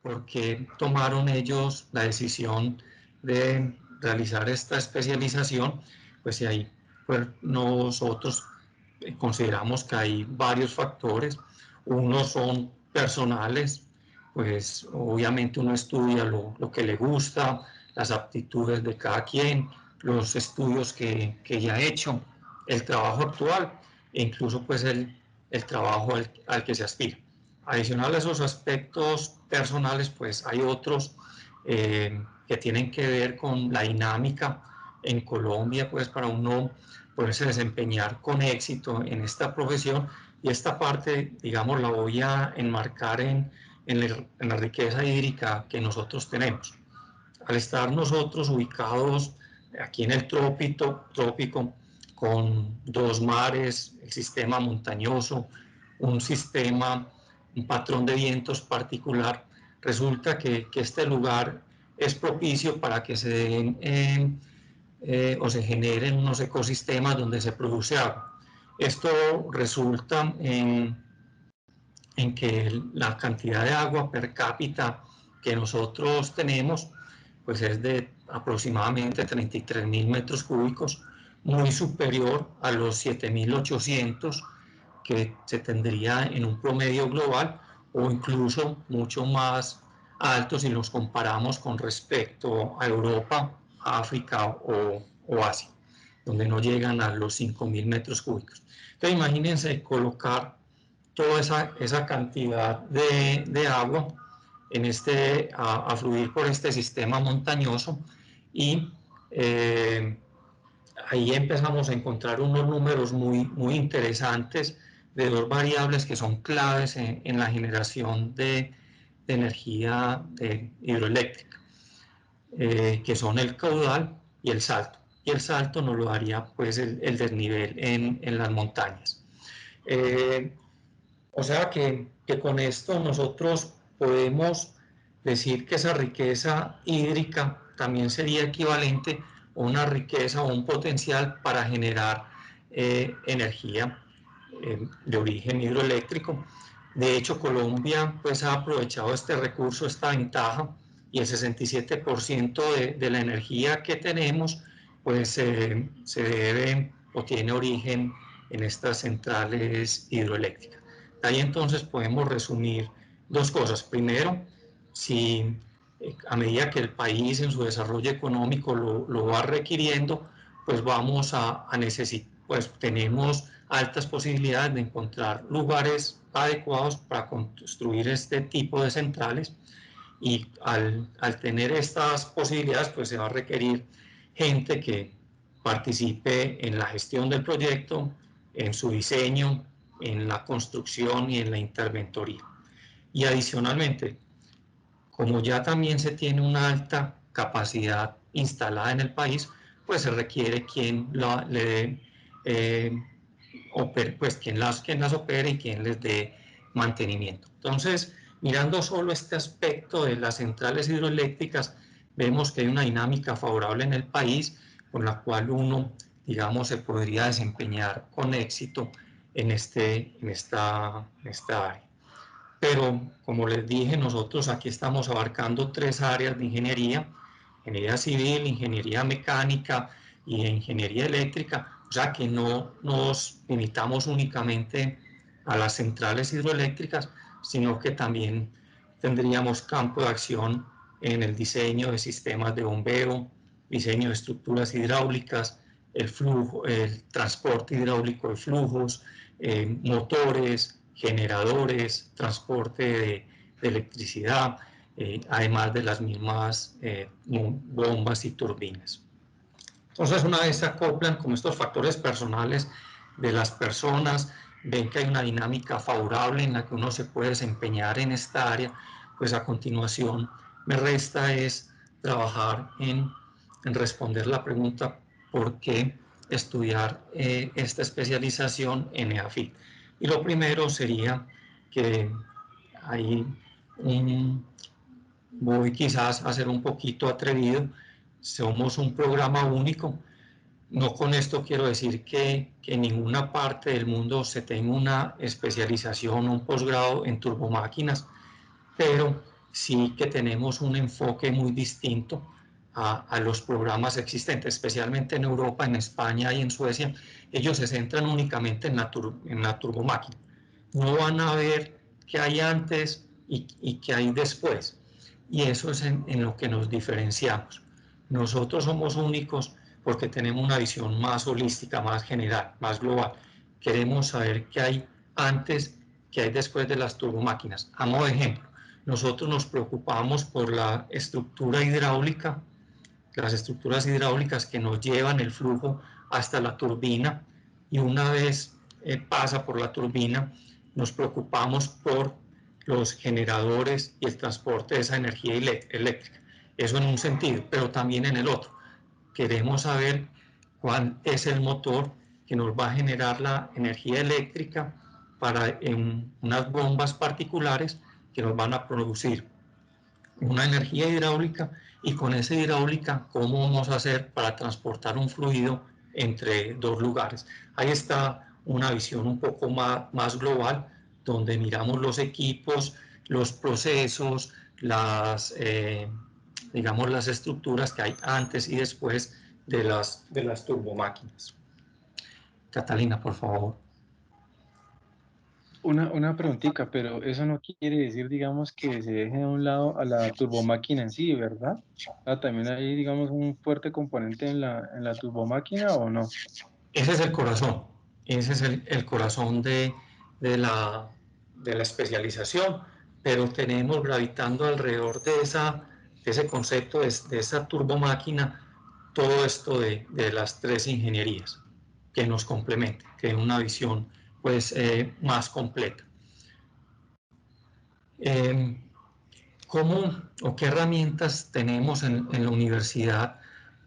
por qué tomaron ellos la decisión de realizar esta especialización, pues ahí pues nosotros consideramos que hay varios factores. Unos son personales, pues obviamente uno estudia lo que le gusta, las aptitudes de cada quien, los estudios que ya ha hecho, el trabajo actual e incluso pues el trabajo al que se aspira. Adicional a esos aspectos personales, pues hay otros que tienen que ver con la dinámica en Colombia, pues para uno poderse desempeñar con éxito en esta profesión, y esta parte, digamos, la voy a enmarcar en la riqueza hídrica que nosotros tenemos. Al estar nosotros ubicados aquí en el trópico con dos mares, el sistema montañoso, un patrón de vientos particular, resulta que este lugar es propicio para que se den o se generen unos ecosistemas donde se produce agua. Esto resulta en que la cantidad de agua per cápita que nosotros tenemos pues es de aproximadamente 33.000 metros cúbicos, muy superior a los 7.800 que se tendría en un promedio global, o incluso mucho más alto si los comparamos con respecto a Europa, África o Asia, donde no llegan a los 5.000 metros cúbicos. Entonces imagínense colocar toda esa cantidad de agua a fluir por este sistema montañoso, y ahí empezamos a encontrar unos números muy interesantes de dos variables que son claves en la generación de energía hidroeléctrica, que son el caudal y el salto. Y el salto nos lo daría pues el desnivel en las montañas. O sea que con esto nosotros podemos decir que esa riqueza hídrica también sería equivalente a una riqueza o un potencial para generar energía de origen hidroeléctrico. De hecho, Colombia pues ha aprovechado este recurso, esta ventaja, y el 67% de la energía que tenemos pues se debe o tiene origen en estas centrales hidroeléctricas. Ahí entonces podemos resumir dos cosas. Primero, si a medida que el país en su desarrollo económico lo va requiriendo, pues vamos a necesitar, pues tenemos altas posibilidades de encontrar lugares adecuados para construir este tipo de centrales, y al tener estas posibilidades pues se va a requerir gente que participe en la gestión del proyecto, en su diseño, en la construcción y en la interventoría. Y adicionalmente, como ya también se tiene una alta capacidad instalada en el país, pues se requiere quien quien las opere y quien les dé mantenimiento. Entonces, mirando solo este aspecto de las centrales hidroeléctricas, vemos que hay una dinámica favorable en el país con la cual uno, digamos, se podría desempeñar con éxito en esta área. Pero, como les dije, nosotros aquí estamos abarcando tres áreas de ingeniería: ingeniería civil, ingeniería mecánica y ingeniería eléctrica. O sea que no nos limitamos únicamente a las centrales hidroeléctricas, sino que también tendríamos campo de acción en el diseño de sistemas de bombeo, diseño de estructuras hidráulicas, el transporte hidráulico de flujos, motores, generadores, transporte de electricidad, además de las mismas bombas y turbinas. Entonces, una vez se acoplan con estos factores personales de las personas, ven que hay una dinámica favorable en la que uno se puede desempeñar en esta área, pues a continuación me resta es trabajar en responder la pregunta: ¿por qué estudiar esta especialización en EAFIT? Y lo primero sería que ahí voy quizás a ser un poquito atrevido: somos un programa único. No con esto quiero decir que en ninguna parte del mundo se tenga una especialización o un posgrado en turbomáquinas, pero sí que tenemos un enfoque muy distinto a los programas existentes, especialmente en Europa, en España y en Suecia. Ellos se centran únicamente en la turbomáquina. No van a ver qué hay antes y qué hay después. Y eso es en lo que nos diferenciamos. Nosotros somos únicos porque tenemos una visión más holística, más general, más global. Queremos saber qué hay antes, qué hay después de las turbomáquinas. A modo de ejemplo, nosotros nos preocupamos por la estructura hidráulica, las estructuras hidráulicas que nos llevan el flujo hasta la turbina, y una vez pasa por la turbina, nos preocupamos por los generadores y el transporte de esa energía eléctrica. Eso en un sentido, pero también en el otro. Queremos saber cuál es el motor que nos va a generar la energía eléctrica para unas bombas particulares que nos van a producir una energía hidráulica, y con esa hidráulica, ¿cómo vamos a hacer para transportar un fluido entre dos lugares? Ahí está una visión un poco más global, donde miramos los equipos, los procesos, digamos, las estructuras que hay antes y después de las turbomáquinas. Catalina, por favor. Una preguntita, pero eso no quiere decir, digamos, que se deje de un lado a la turbomáquina en sí, ¿verdad? Ah, también hay, digamos, un fuerte componente en la turbomáquina, ¿o no? Ese es el corazón, ese es el corazón de la, de la especialización, pero tenemos gravitando alrededor de ese concepto, de esa turbomáquina, todo esto de las tres ingenierías que nos complementan, que es una visión pues más completa. ¿Cómo o qué herramientas tenemos en la universidad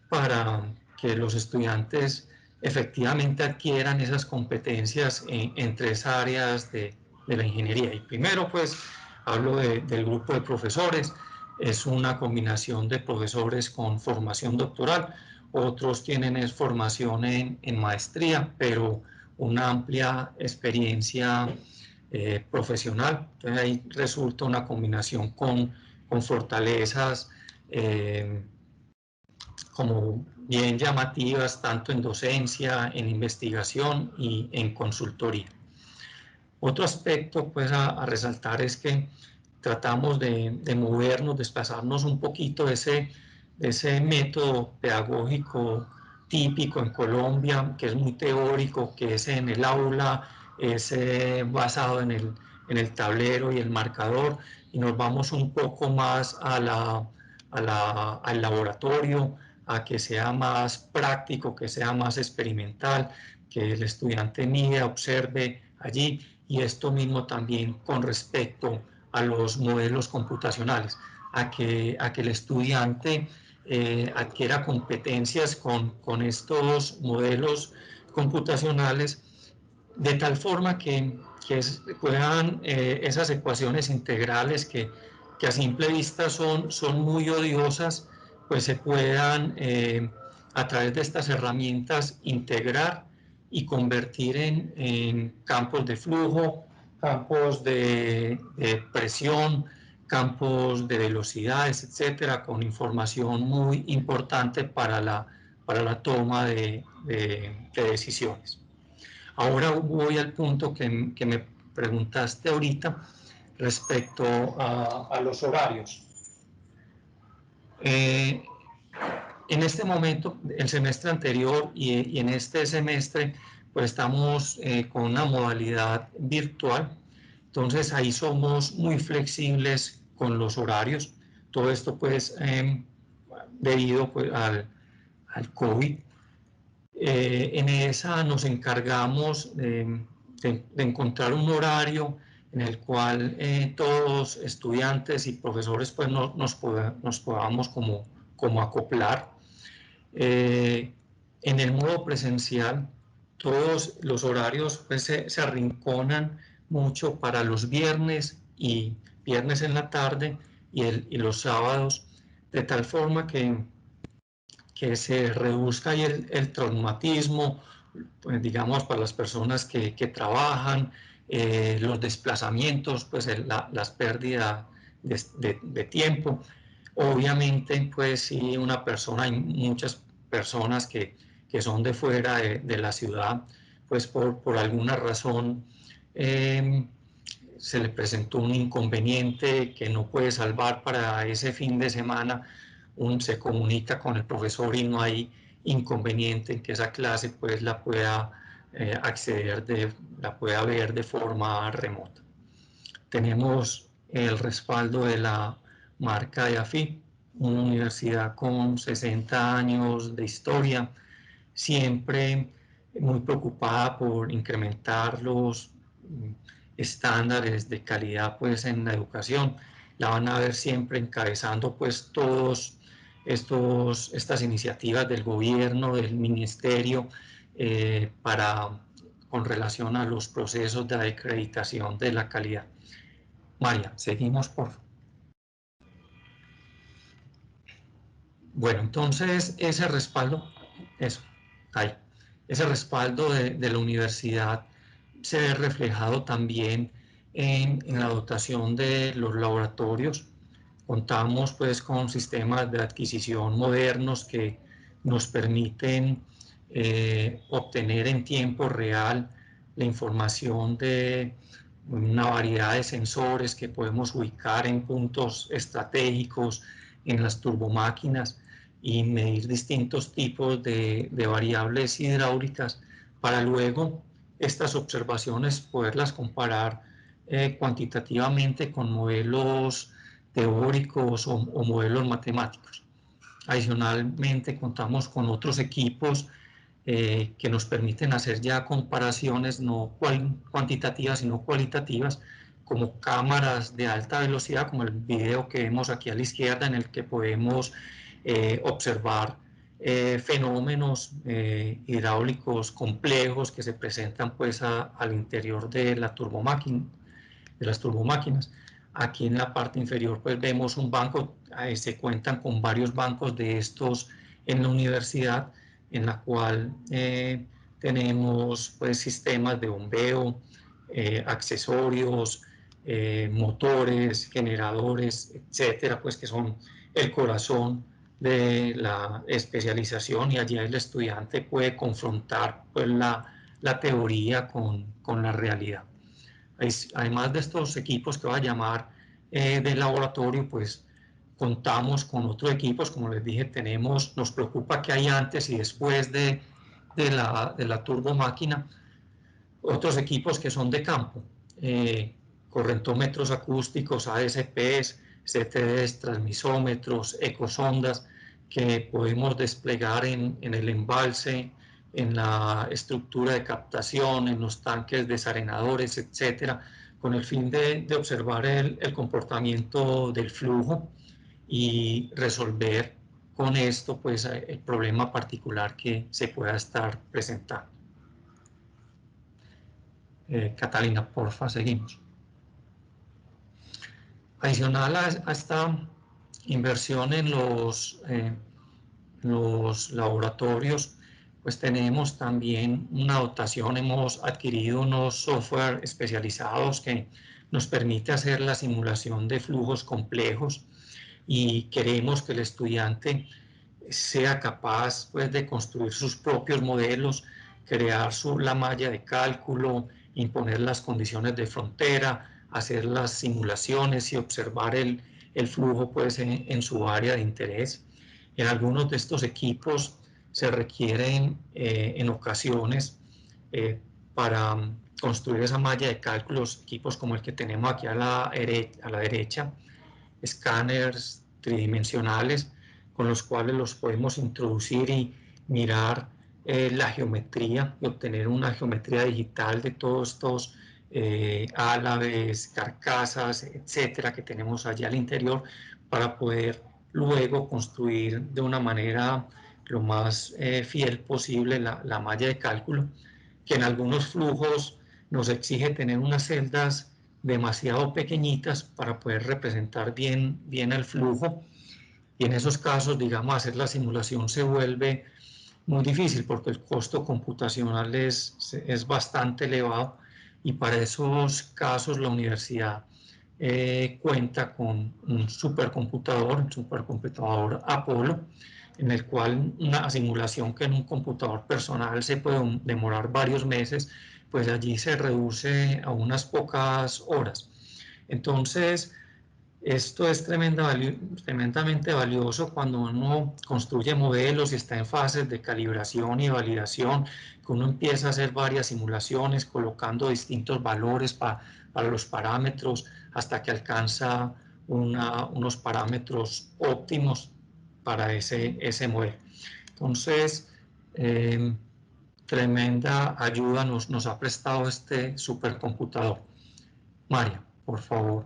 para que los estudiantes efectivamente adquieran esas competencias en tres áreas de la ingeniería? Y primero, pues, hablo del grupo de profesores. Es una combinación de profesores con formación doctoral, otros tienen formación en maestría, pero una amplia experiencia profesional. Entonces ahí resulta una combinación con fortalezas como bien llamativas, tanto en docencia, en investigación y en consultoría. Otro aspecto pues a resaltar es que tratamos de movernos, desplazarnos un poquito de ese método pedagógico típico en Colombia, que es muy teórico, que es en el aula, es basado en el tablero y el marcador, y nos vamos un poco más al laboratorio, a que sea más práctico, que sea más experimental, que el estudiante mire, observe allí, y esto mismo también con respecto a los modelos computacionales, a que el estudiante adquiera competencias con estos modelos computacionales, de tal forma que puedan esas ecuaciones integrales que a simple vista son muy odiosas, pues se puedan a través de estas herramientas integrar y convertir en campos de flujo, campos de presión, campos de velocidades, etcétera, con información muy importante para la toma de decisiones. Ahora voy al punto que me preguntaste ahorita respecto a los horarios. En este momento, el semestre anterior y en este semestre, pues estamos con una modalidad virtual. Entonces ahí somos muy flexibles con los horarios. Todo esto pues debido pues, al COVID. En esa nos encargamos de encontrar un horario en el cual todos estudiantes y profesores pues nos podamos como acoplar. En el modo presencial, todos los horarios pues, se arrinconan mucho para los viernes y viernes en la tarde y los sábados, de tal forma que se reduzca ahí el traumatismo, pues, digamos, para las personas que trabajan, los desplazamientos, pues las pérdidas de tiempo. Obviamente, pues si una persona, hay muchas personas que son de fuera de la ciudad, pues por alguna razón se le presentó un inconveniente que no puede salvar para ese fin de semana, se comunica con el profesor y no hay inconveniente en que esa clase pues la pueda la pueda ver de forma remota. Tenemos el respaldo de la marca de AFIP, una universidad con 60 años de historia, siempre muy preocupada por incrementar los estándares de calidad pues en la educación. La van a ver siempre encabezando pues todos estas iniciativas del gobierno, del ministerio, con relación a los procesos de acreditación de la calidad. María, seguimos por favor. Bueno, entonces ese respaldo, ese respaldo de la universidad se ve reflejado también en la dotación de los laboratorios. Contamos pues con sistemas de adquisición modernos que nos permiten obtener en tiempo real la información de una variedad de sensores que podemos ubicar en puntos estratégicos en las turbomáquinas y medir distintos tipos de variables hidráulicas para luego estas observaciones poderlas comparar cuantitativamente con modelos teóricos o modelos matemáticos. Adicionalmente, contamos con otros equipos que nos permiten hacer ya comparaciones no cuantitativas, sino cualitativas, como cámaras de alta velocidad, como el video que vemos aquí a la izquierda, en el que podemos observar fenómenos hidráulicos complejos que se presentan pues al interior de la turbomáquina, de las turbomáquinas. Aquí en la parte inferior pues vemos un banco, se cuentan con varios bancos de estos en la universidad, en la cual tenemos pues sistemas de bombeo, accesorios, motores, generadores, etcétera, pues que son el corazón de la especialización, y allí el estudiante puede confrontar pues la teoría con la realidad. Además de estos equipos que voy a llamar de laboratorio, pues contamos con otros equipos, como les dije, nos preocupa que hay antes y después de la turbomáquina, otros equipos que son de campo, correntómetros acústicos, ASPs, CTDs, transmisómetros, ecosondas, que podemos desplegar en el embalse, en la estructura de captación, en los tanques desarenadores, etcétera, con el fin de observar el comportamiento del flujo y resolver con esto pues el problema particular que se pueda estar presentando. Catalina, porfa, seguimos. Adicional a esta inversión en los laboratorios, pues tenemos también una dotación, hemos adquirido unos software especializados que nos permite hacer la simulación de flujos complejos, y queremos que el estudiante sea capaz pues, de construir sus propios modelos, crear la malla de cálculo, imponer las condiciones de frontera, hacer las simulaciones y observar el flujo pues, en su área de interés. En algunos de estos equipos se requieren en ocasiones para construir esa malla de cálculos, equipos como el que tenemos aquí a la derecha, escáneres tridimensionales con los cuales los podemos introducir y mirar la geometría y obtener una geometría digital de todos estos álabes, carcasas, etcétera, que tenemos allá al interior, para poder luego construir de una manera lo más fiel posible la malla de cálculo, que en algunos flujos nos exige tener unas celdas demasiado pequeñitas para poder representar bien el flujo, y en esos casos, digamos, hacer la simulación se vuelve muy difícil porque el costo computacional es bastante elevado, y para esos casos la universidad cuenta con un supercomputador Apollo, en el cual una simulación que en un computador personal se puede demorar varios meses, pues allí se reduce a unas pocas horas. Entonces, esto es tremendamente valioso cuando uno construye modelos y está en fases de calibración y validación, que uno empieza a hacer varias simulaciones colocando distintos valores para los parámetros hasta que alcanza unos parámetros óptimos para ese modelo. Entonces, tremenda ayuda nos ha prestado este supercomputador. Mario, por favor.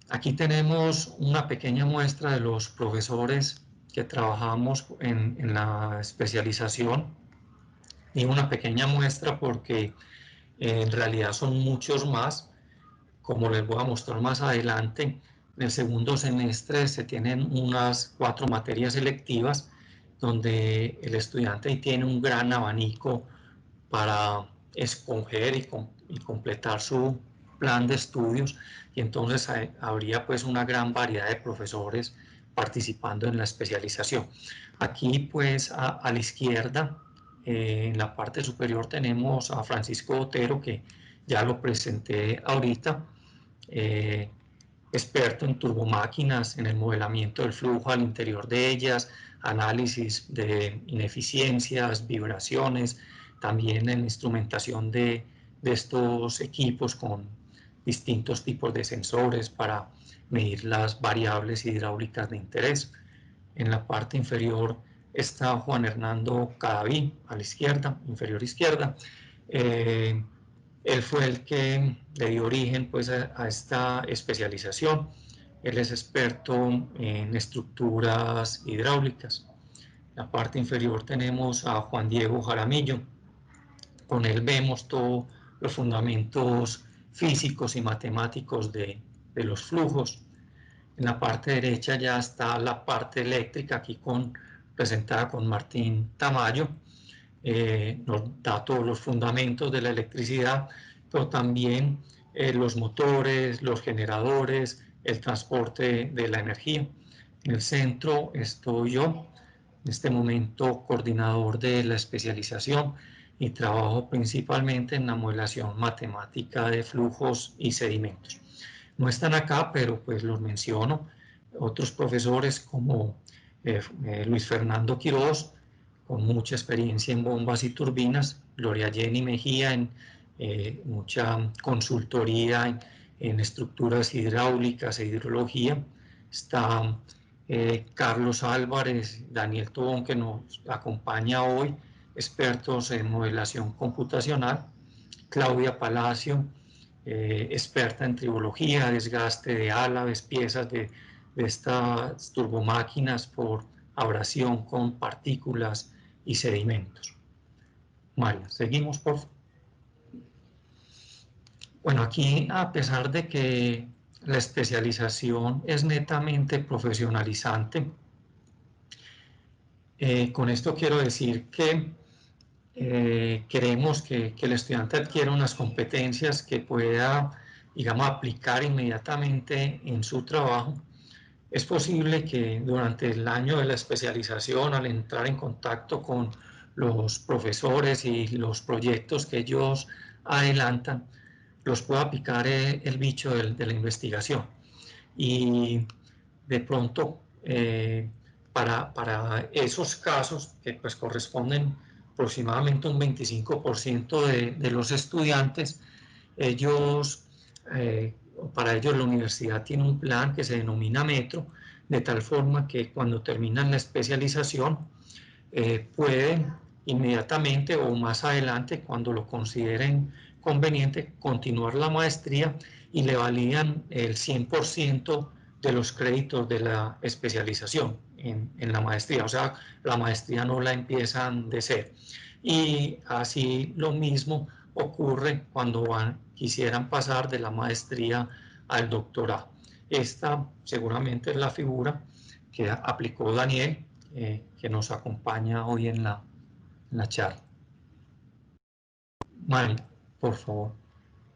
Aquí tenemos una pequeña muestra de los profesores que trabajamos en la especialización, y una pequeña muestra porque en realidad son muchos más, como les voy a mostrar más adelante. En el segundo semestre se tienen unas 4 materias selectivas donde el estudiante tiene un gran abanico para escoger y completar su plan de estudios, y entonces habría pues una gran variedad de profesores participando en la especialización. Aquí pues a la izquierda, en la parte superior, tenemos a Francisco Otero, que ya lo presenté ahorita, experto en turbomáquinas, en el modelamiento del flujo al interior de ellas, análisis de ineficiencias, vibraciones, también en instrumentación de estos equipos con distintos tipos de sensores para medir las variables hidráulicas de interés. En la parte inferior está Juan Hernando Cadaví, a la izquierda, inferior izquierda. Él fue el que le dio origen pues, a esta especialización. Él es experto en estructuras hidráulicas. En la parte inferior tenemos a Juan Diego Jaramillo. Con él vemos todos los fundamentos físicos y matemáticos de los flujos. En la parte derecha ya está la parte eléctrica, aquí presentada con Martín Tamayo. Nos da todos los fundamentos de la electricidad, pero también los motores, los generadores, el transporte de la energía. En el centro estoy yo, en este momento coordinador de la especialización, y trabajo principalmente en la modelación matemática de flujos y sedimentos. No están acá, pero pues los menciono. Otros profesores como Luis Fernando Quiroz, con mucha experiencia en bombas y turbinas, Gloria Jenny Mejía en mucha consultoría en estructuras hidráulicas e hidrología. Está Carlos Álvarez, Daniel Tobón, que nos acompaña hoy, expertos en modelación computacional. Claudia Palacio, experta en tribología, desgaste de álabes, piezas de estas turbomáquinas por abrasión con partículas y sedimentos. María, seguimos por favor. Bueno, aquí, a pesar de que la especialización es netamente profesionalizante, con esto quiero decir que queremos que el estudiante adquiera unas competencias que pueda, digamos, aplicar inmediatamente en su trabajo. Es posible que durante el año de la especialización, al entrar en contacto con los profesores y los proyectos que ellos adelantan, los pueda picar el bicho de la investigación. Y de pronto, para esos casos, que pues corresponden aproximadamente un 25% de los estudiantes, para ellos la universidad tiene un plan que se denomina Metro, de tal forma que cuando terminan la especialización pueden inmediatamente o más adelante, cuando lo consideren conveniente, continuar la maestría, y le validan el 100% de los créditos de la especialización en la maestría. O sea, la maestría no la empiezan de cero. Y así lo mismo ocurre cuando quisieran pasar de la maestría al doctorado. Esta seguramente es la figura que aplicó Daniel, que nos acompaña hoy en la charla. Mari, por favor.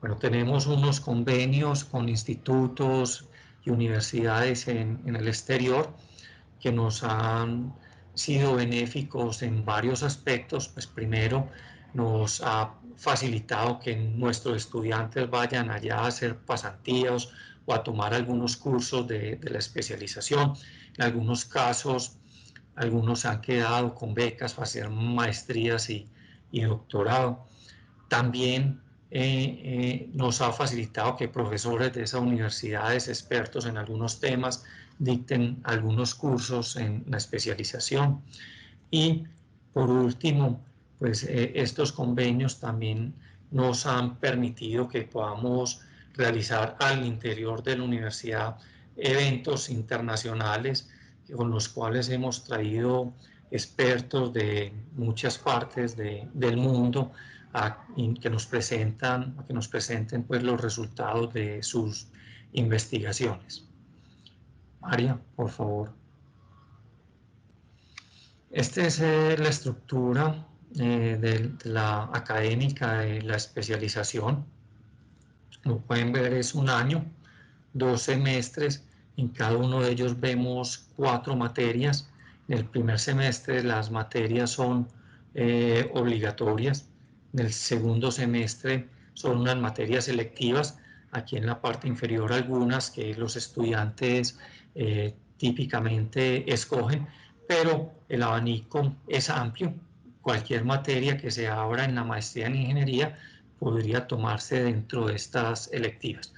Bueno, tenemos unos convenios con institutos y universidades en el exterior que nos han sido benéficos en varios aspectos. Pues primero, nos ha facilitado que nuestros estudiantes vayan allá a hacer pasantías o a tomar algunos cursos de la especialización. En algunos casos, algunos han quedado con becas para hacer maestrías y doctorado. También nos ha facilitado que profesores de esas universidades, expertos en algunos temas, dicten algunos cursos en la especialización. Y por último, pues estos convenios también nos han permitido que podamos realizar al interior de la universidad eventos internacionales con los cuales hemos traído expertos de muchas partes del mundo que nos presenten pues los resultados de sus investigaciones. María, por favor. Esta es la estructura de la académica de la especialización. Como pueden ver, es un año, 2 semestres. En cada uno de ellos vemos 4 materias. En el primer semestre las materias son obligatorias. En el segundo semestre son unas materias selectivas. Aquí en la parte inferior algunas que los estudiantes típicamente escogen, pero el abanico es amplio. Cualquier materia que se abra en la maestría en ingeniería podría tomarse dentro de estas electivas.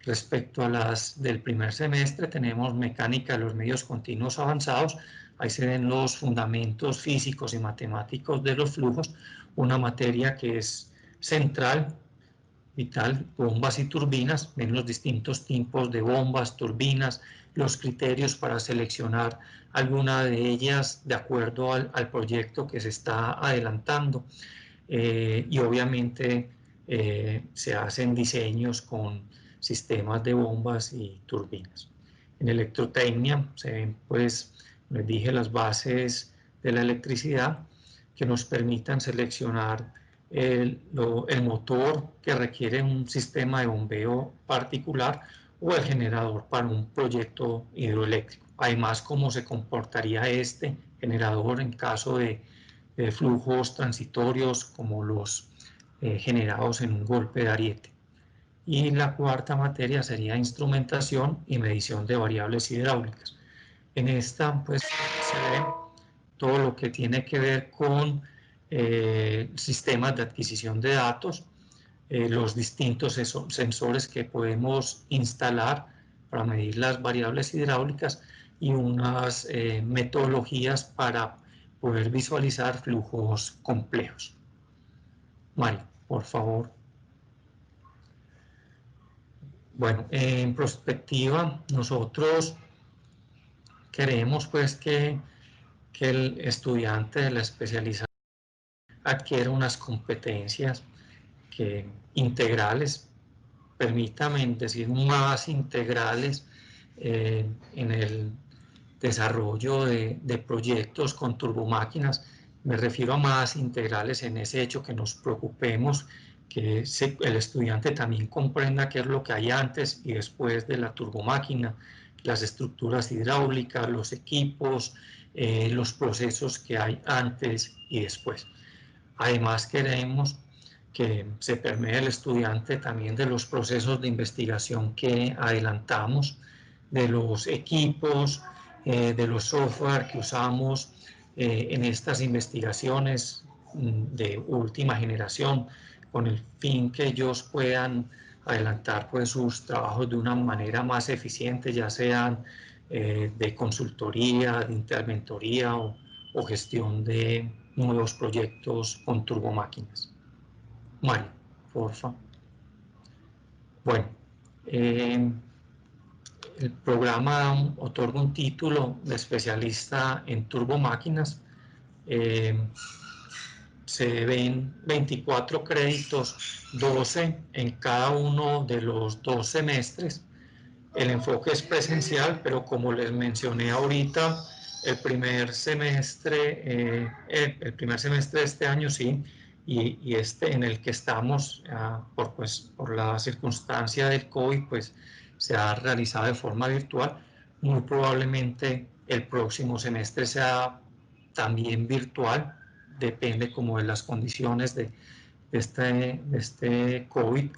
Respecto a las del primer semestre, tenemos mecánica de los medios continuos avanzados. Ahí se ven los fundamentos físicos y matemáticos de los flujos, una materia que es central, vital, bombas y turbinas. Ven los distintos tipos de bombas, turbinas, los criterios para seleccionar alguna de ellas de acuerdo al proyecto que se está adelantando. Y obviamente se hacen diseños con sistemas de bombas y turbinas. En electrotecnia se ven, pues, les dije, las bases de la electricidad que nos permitan seleccionar el motor que requiere un sistema de bombeo particular o el generador para un proyecto hidroeléctrico. Además, cómo se comportaría este generador en caso de flujos transitorios como los generados en un golpe de ariete. Y la cuarta materia sería instrumentación y medición de variables hidráulicas. En esta pues se ve todo lo que tiene que ver con sistemas de adquisición de datos, los distintos sensores que podemos instalar para medir las variables hidráulicas y unas metodologías para poder visualizar flujos complejos. Mario, por favor. Bueno, en perspectiva, nosotros queremos pues que el estudiante de la especialización adquiera unas competencias integrales, permítame decir más integrales en el desarrollo de proyectos con turbomáquinas. Me refiero a más integrales en ese hecho que nos preocupemos que el estudiante también comprenda qué es lo que hay antes y después de la turbomáquina, las estructuras hidráulicas, los equipos, los procesos que hay antes y después. Además, queremos que se permee el estudiante también de los procesos de investigación que adelantamos, de los equipos, de los software que usamos en estas investigaciones de última generación, con el fin que ellos puedan adelantar pues, sus trabajos de una manera más eficiente, ya sean de consultoría, de interventoría o gestión de nuevos proyectos con turbomáquinas. Mario, porfa. Bueno, el programa otorga un título de especialista en turbomáquinas. Se ven 24 créditos, 12 en cada uno de los 2 semestres. El enfoque es presencial, pero como les mencioné ahorita, el primer semestre de este año sí, y este en el que estamos, por la circunstancia del COVID, pues se ha realizado de forma virtual. Muy probablemente el próximo semestre sea también virtual, depende como de las condiciones de este COVID.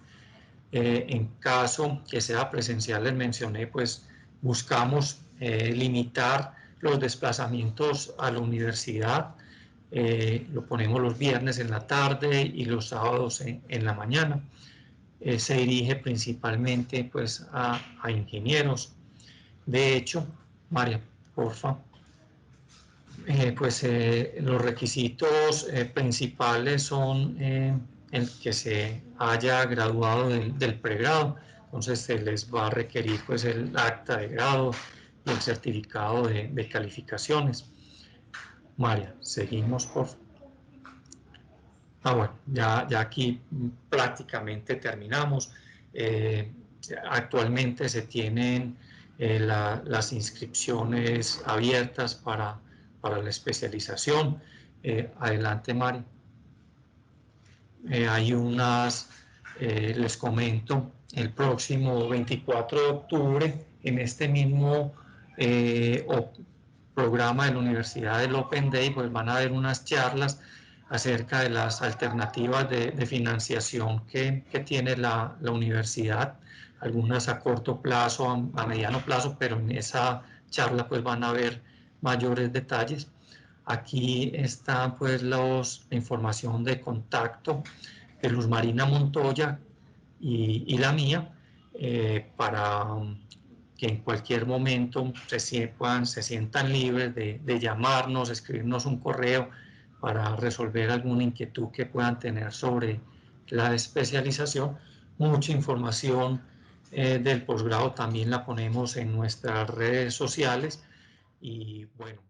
En caso que sea presencial, les mencioné, pues buscamos limitar los desplazamientos a la universidad. Lo ponemos los viernes en la tarde y los sábados en la mañana. Se dirige principalmente pues a ingenieros. De hecho, María, porfa, los requisitos principales son el que se haya graduado del pregrado. Entonces se les va a requerir pues el acta de grado y el certificado de calificaciones. María, seguimos por favor. Bueno, ya aquí prácticamente terminamos. Actualmente se tienen las inscripciones abiertas para la especialización. Adelante, Mari. Hay les comento, el próximo 24 de octubre, en este mismo programa de la Universidad del Open Day, pues van a haber unas charlas acerca de las alternativas de financiación que tiene la universidad, algunas a corto plazo, a mediano plazo, pero en esa charla pues van a haber mayores detalles. Aquí está pues la información de contacto de Luz Marina Montoya y la mía, para que en cualquier momento se sientan libres de llamarnos, escribirnos un correo para resolver alguna inquietud que puedan tener sobre la especialización. Mucha información del posgrado también la ponemos en nuestras redes sociales y bueno,